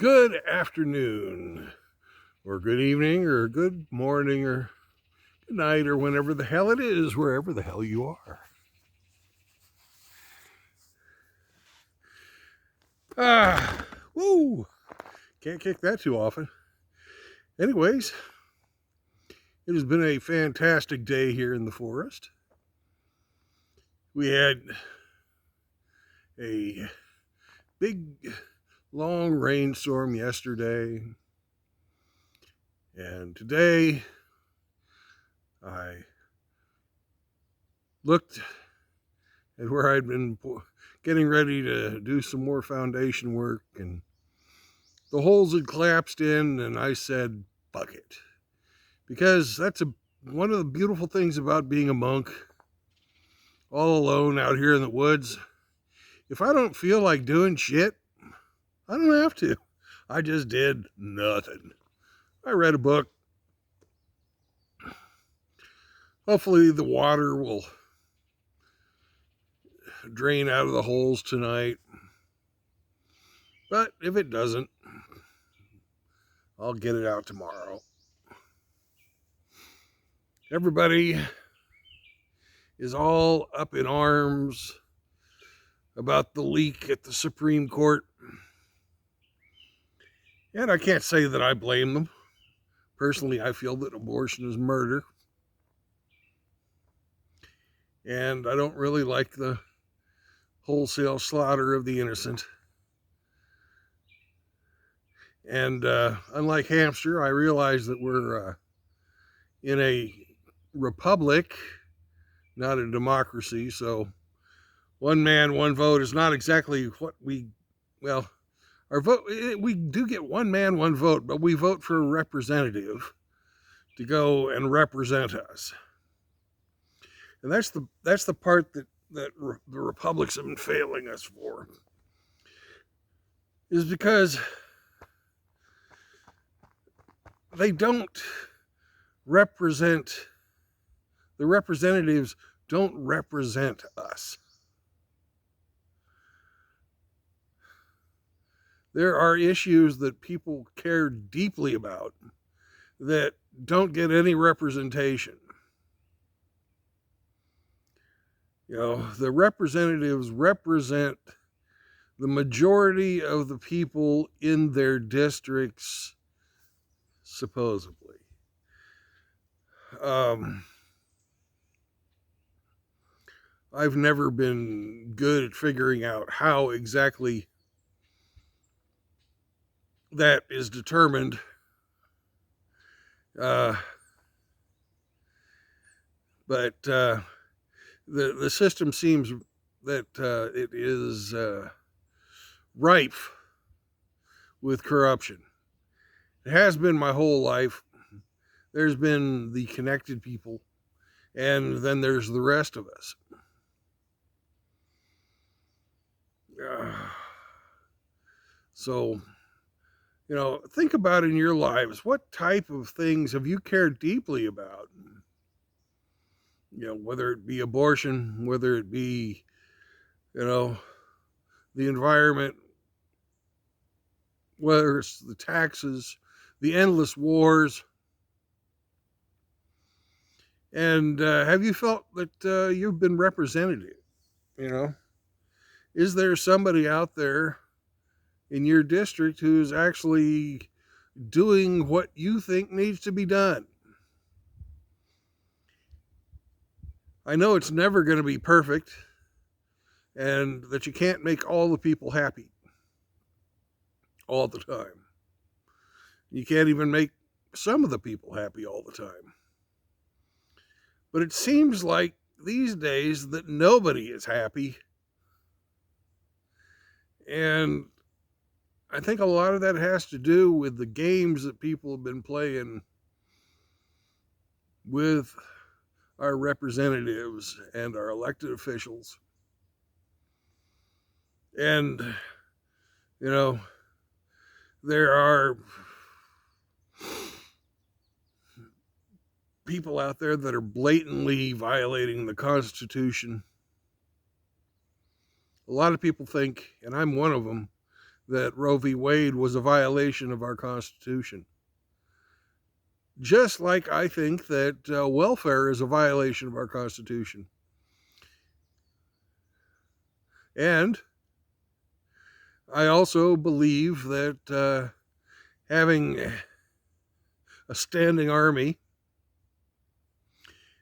Good afternoon, or good evening, or good morning, or good night, or whenever the hell it is, wherever the hell you are. Woo! Can't kick that too often. Anyways, it has been a fantastic day here in the forest. We had a big, long rainstorm yesterday, and today I looked at where I'd been getting ready to do some more foundation work, and the holes had collapsed in, and I said, fuck it. Because that's one of the beautiful things about being a monk, all alone out here in the woods. If I don't feel like doing shit, I don't have to. I just did nothing. I read a book. Hopefully the water will drain out of the holes tonight. But if it doesn't, I'll get it out tomorrow. Everybody is all up in arms about the leak at the Supreme Court. And I can't say that I blame them. Personally, I feel that abortion is murder. And I don't really like the wholesale slaughter of the innocent. And unlike Hamster, I realize that we're in a republic, not a democracy. So one man, one vote is not exactly what our vote, we do get one man, one vote, but we vote for a representative to go and represent us. And that's the part that the republics have been failing us for, is because they don't represent, the representatives don't represent us. There are issues that people care deeply about that don't get any representation. You know, the representatives represent the majority of the people in their districts, supposedly. I've never been good at figuring out how exactly that is determined. But the system seems that it is rife with corruption. It has been my whole life. There's been the connected people, and then there's the rest of us. So, you know, think about in your lives, what type of things have you cared deeply about? You know, whether it be abortion, whether it be, you know, the environment, whether it's the taxes, the endless wars. And have you felt that you've been represented? You know, is there somebody out there in your district who's actually doing what you think needs to be done? I know it's never going to be perfect, and that you can't make all the people happy all the time. You can't even make some of the people happy all the time. But it seems like these days that nobody is happy. And I think a lot of that has to do with the games that people have been playing with our representatives and our elected officials. And, you know, there are people out there that are blatantly violating the Constitution. A lot of people think, and I'm one of them, that Roe v. Wade was a violation of our Constitution. Just like I think that welfare is a violation of our Constitution. And I also believe that having a standing army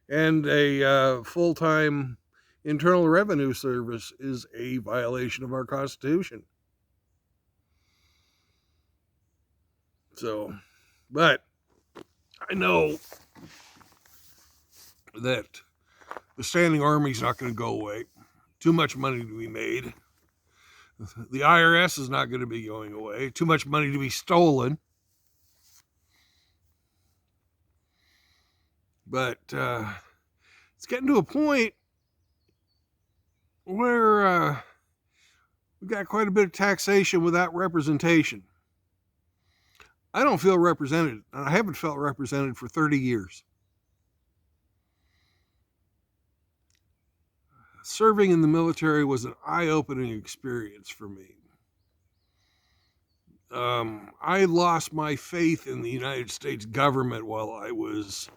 and a full-time Internal Revenue Service is a violation of our Constitution. So, but I know that the standing army's not going to go away. Too much money to be made. The IRS is not going to be going away. Too much money to be stolen. But it's getting to a point where we've got quite a bit of taxation without representation. I don't feel represented, and I haven't felt represented for 30 years. Serving in the military was an eye-opening experience for me. I lost my faith in the United States government while I was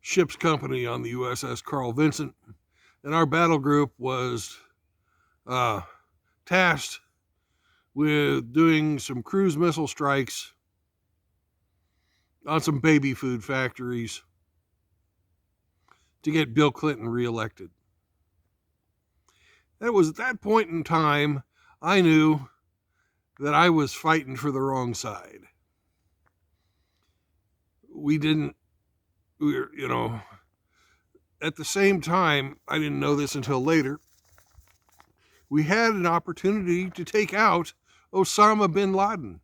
ship's company on the USS Carl Vinson, and our battle group was tasked with doing some cruise missile strikes on some baby food factories to get Bill Clinton reelected. It was at that point in time I knew that I was fighting for the wrong side. At the same time, I didn't know this until later, we had an opportunity to take out Osama bin Laden.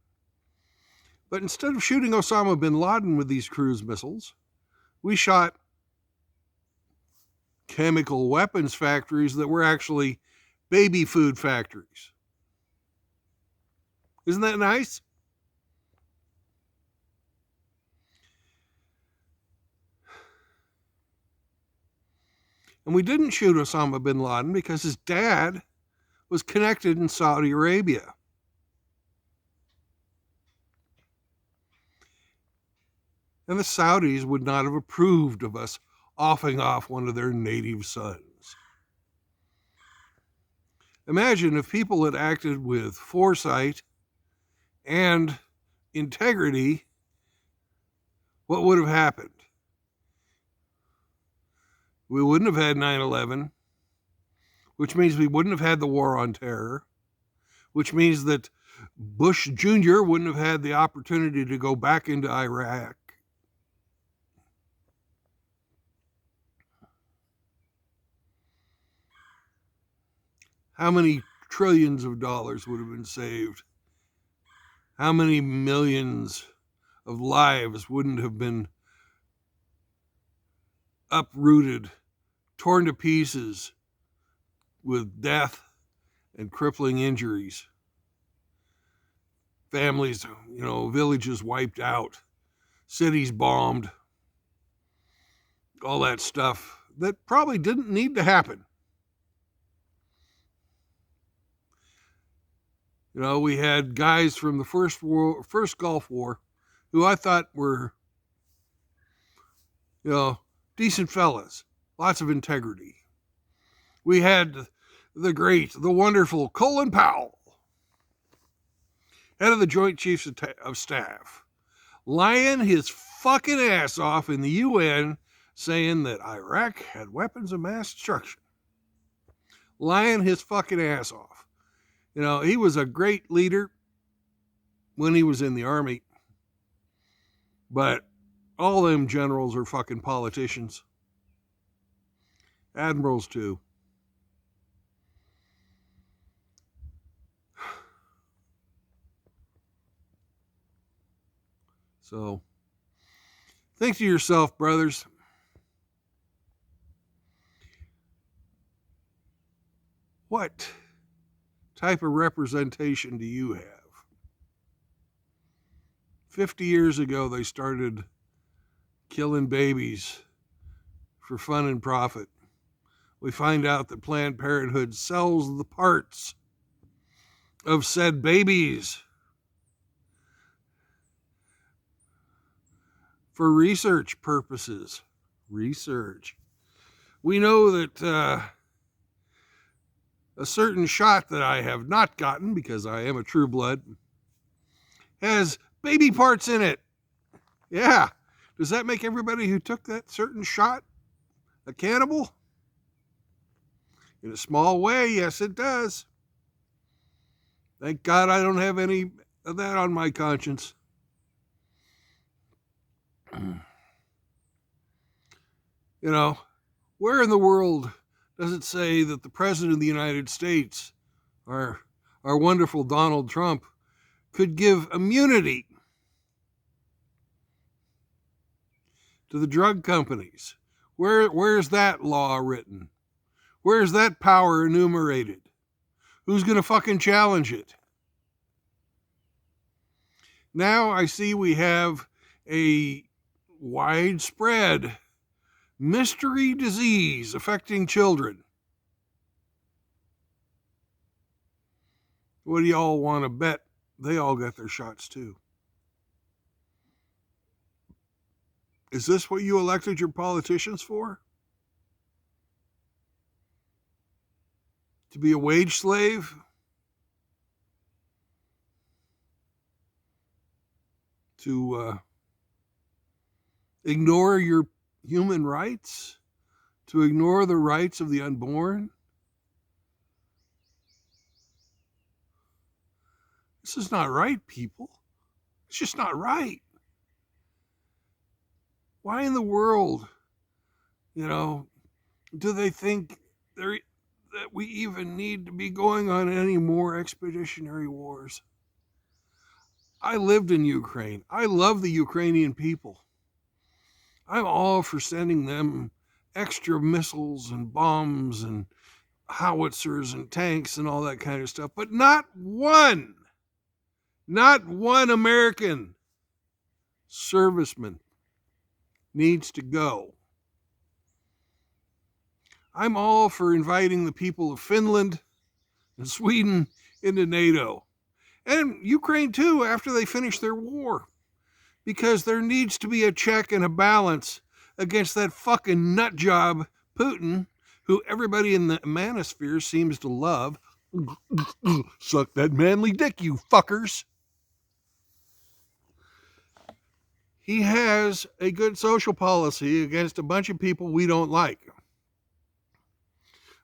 But instead of shooting Osama bin Laden with these cruise missiles, we shot chemical weapons factories that were actually baby food factories. Isn't that nice? And we didn't shoot Osama bin Laden because his dad was connected in Saudi Arabia. And the Saudis would not have approved of us offing off one of their native sons. Imagine if people had acted with foresight and integrity, what would have happened? We wouldn't have had 9/11, which means we wouldn't have had the war on terror, which means that Bush Jr. wouldn't have had the opportunity to go back into Iraq. How many trillions of dollars would have been saved? How many millions of lives wouldn't have been uprooted, torn to pieces with death and crippling injuries? Families, villages wiped out, cities bombed, all that stuff that probably didn't need to happen. We had guys from the first Gulf War who I thought were, decent fellas, lots of integrity. We had the wonderful Colin Powell, head of the Joint Chiefs of Staff, lying his fucking ass off in the UN saying that Iraq had weapons of mass destruction. Lying his fucking ass off. He was a great leader when he was in the army, but all them generals are fucking politicians. Admirals too. So, think to yourself, brothers, what type of representation do you have? 50 years ago, they started killing babies for fun and profit. We find out that Planned Parenthood sells the parts of said babies for research purposes. Research. We know that a certain shot that I have not gotten, because I am a true blood, has baby parts in it. Yeah. Does that make everybody who took that certain shot a cannibal? In a small way, yes, it does. Thank God I don't have any of that on my conscience. You know, where in the world does it say that the President of the United States, our wonderful Donald Trump, could give immunity to the drug companies? Where's that law written? Where's that power enumerated? Who's going to fucking challenge it? Now I see we have a widespread mystery disease affecting children. What do y'all want to bet? They all got their shots too. Is this what you elected your politicians for? To be a wage slave? To ignore your human rights? To ignore the rights of the unborn? This is not right, people. It's just not right. Why in the world, do they think that we even need to be going on any more expeditionary wars? I lived in Ukraine. I love the Ukrainian people. I'm all for sending them extra missiles and bombs and howitzers and tanks and all that kind of stuff, but not one American serviceman needs to go. I'm all for inviting the people of Finland and Sweden into NATO. And Ukraine too, after they finish their war. Because there needs to be a check and a balance against that fucking nut job Putin, who everybody in the manosphere seems to love. Suck that manly dick, you fuckers. He has a good social policy against a bunch of people we don't like.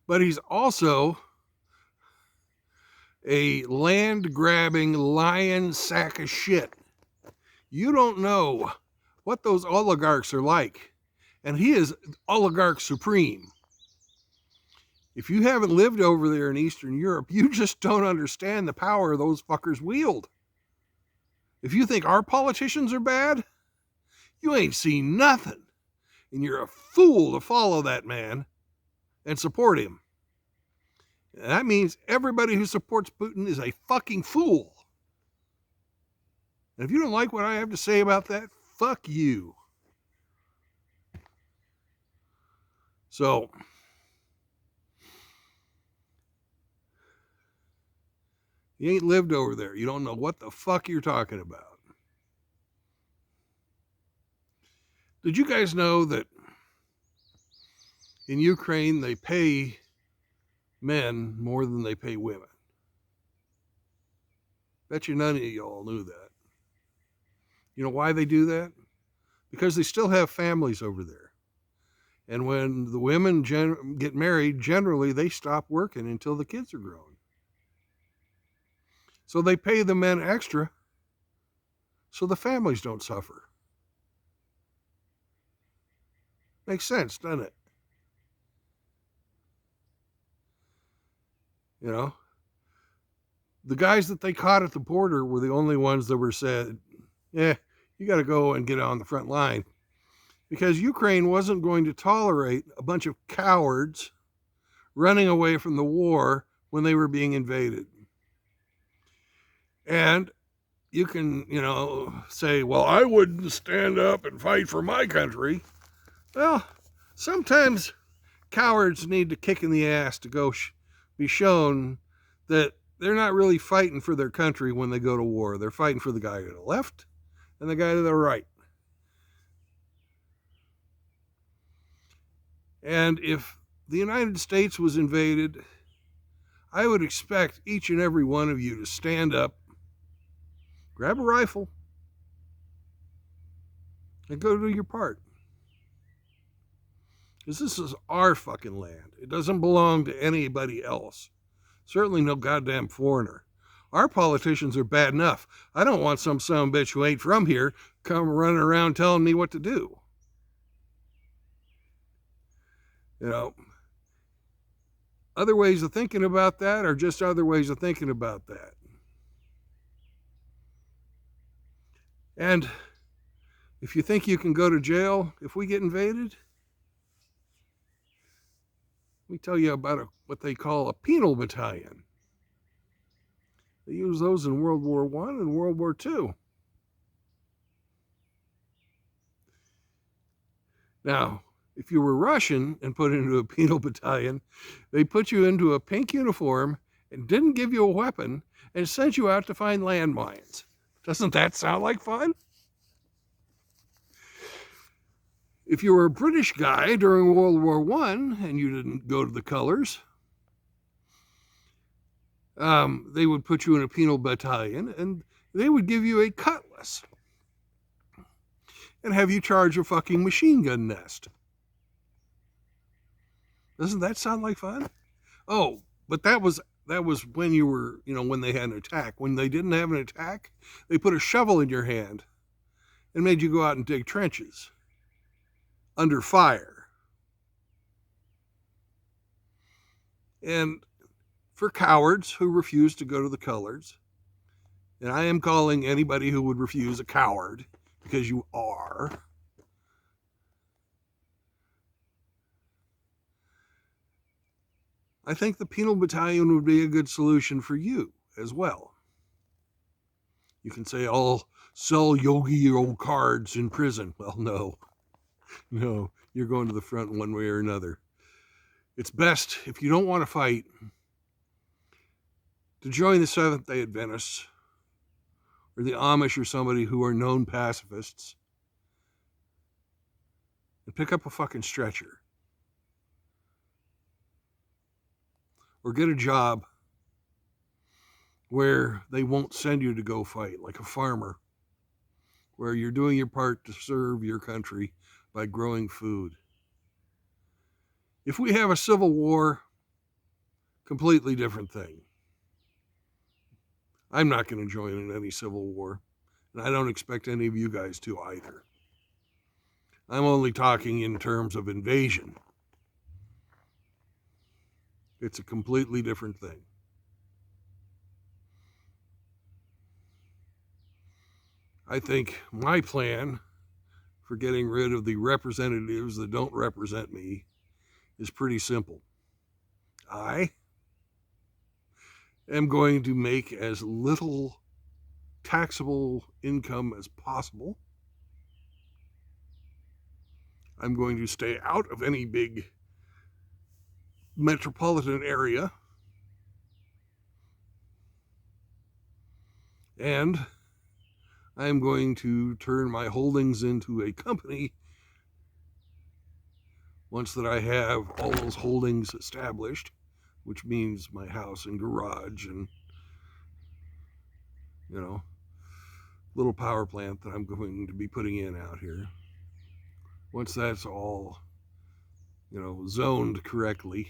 But he's also a land-grabbing lion sack of shit. You don't know what those oligarchs are like. And he is oligarch supreme. If you haven't lived over there in Eastern Europe, you just don't understand the power those fuckers wield. If you think our politicians are bad, you ain't seen nothing. And you're a fool to follow that man and support him. And that means everybody who supports Putin is a fucking fool. And if you don't like what I have to say about that, fuck you. So, you ain't lived over there. You don't know what the fuck you're talking about. Did you guys know that in Ukraine they pay men more than they pay women? Bet you none of y'all knew that. You know why they do that? Because they still have families over there. And when the women get married, generally they stop working until the kids are grown. So they pay the men extra so the families don't suffer. Makes sense, doesn't it? You know, the guys that they caught at the border were the only ones that were said, you got to go and get on the front line. Because Ukraine wasn't going to tolerate a bunch of cowards running away from the war when they were being invaded. And you can, say, well, I wouldn't stand up and fight for my country. Well, sometimes cowards need to kick in the ass to go be shown that they're not really fighting for their country when they go to war. They're fighting for the guy to the left and the guy to the right. And if the United States was invaded, I would expect each and every one of you to stand up, grab a rifle, and go do your part. Because this is our fucking land. It doesn't belong to anybody else. Certainly no goddamn foreigner. Our politicians are bad enough. I don't want some son of a bitch who ain't from here come running around telling me what to do. You know, other ways of thinking about that are just other ways of thinking about that. And if you think you can go to jail if we get invaded, let me tell you about what they call a penal battalion. They used those in World War I and World War II. Now, if you were Russian and put into a penal battalion, they put you into a pink uniform and didn't give you a weapon and sent you out to find landmines. Doesn't that sound like fun? If you were a British guy during World War I and you didn't go to the colors, they would put you in a penal battalion and they would give you a cutlass and have you charge a fucking machine gun nest. Doesn't that sound like fun? Oh, but that was when you were, when they had an attack. When they didn't have an attack, they put a shovel in your hand and made you go out and dig trenches under fire. And for cowards who refuse to go to the colors, and I am calling anybody who would refuse a coward, because you are, I think the penal battalion would be a good solution for you as well. You can say, I'll sell Yogi cards in prison. Well, no, you're going to the front one way or another. It's best, if you don't want to fight, to join the Seventh-day Adventists or the Amish or somebody who are known pacifists and pick up a fucking stretcher. Or get a job where they won't send you to go fight, like a farmer, where you're doing your part to serve your country by growing food. If we have a civil war, completely different thing. I'm not going to join in any civil war, and I don't expect any of you guys to either. I'm only talking in terms of invasion. It's a completely different thing. I think my plan for getting rid of the representatives that don't represent me is pretty simple. I am going to make as little taxable income as possible. I'm going to stay out of any big metropolitan area. And I'm going to turn my holdings into a company once that I have all those holdings established, which means my house and garage and, little power plant that I'm going to be putting in out here. Once that's all, zoned correctly,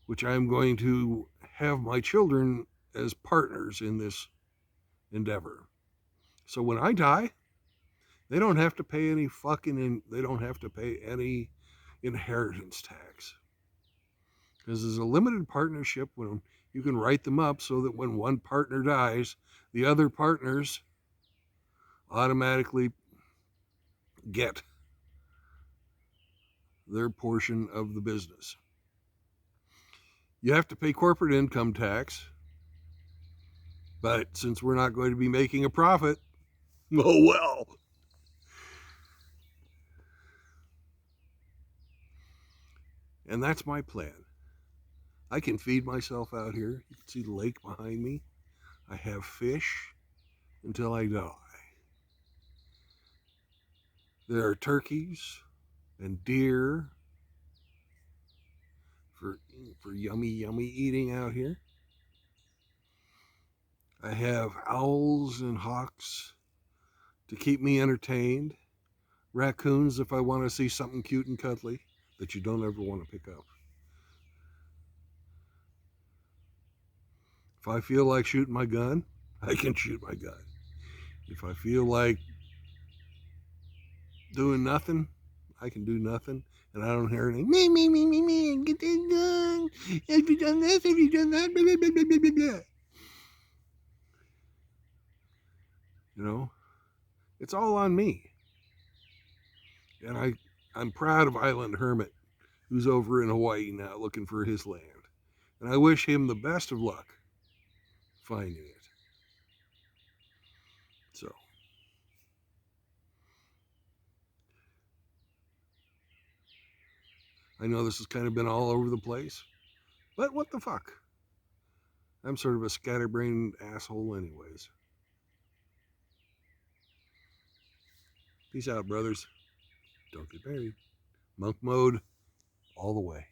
which I'm going to have my children as partners in this endeavor. So when I die, they don't have to pay any inheritance tax. Because there's a limited partnership when you can write them up so that when one partner dies, the other partners automatically get their portion of the business. You have to pay corporate income tax, but since we're not going to be making a profit, oh well. And that's my plan. I can feed myself out here. You can see the lake behind me. I have fish until I die. There are turkeys. and deer for yummy eating out here. I have owls and hawks to keep me entertained. Raccoons if I want to see something cute and cuddly that you don't ever want to pick up. If I feel like shooting my gun, I can shoot my gun. If I feel like doing nothing, I can do nothing. And I don't hear anything. Me, get this done. Have you done this? Have you done that? Blah, blah, blah, blah, blah, blah. You know, it's all on me. And I'm proud of Island Hermit, who's over in Hawaii now looking for his land. And I wish him the best of luck finding it. So, I know this has kind of been all over the place, but what the fuck? I'm sort of a scatterbrained asshole, anyways. Peace out, brothers. Don't get married. Monk mode all the way.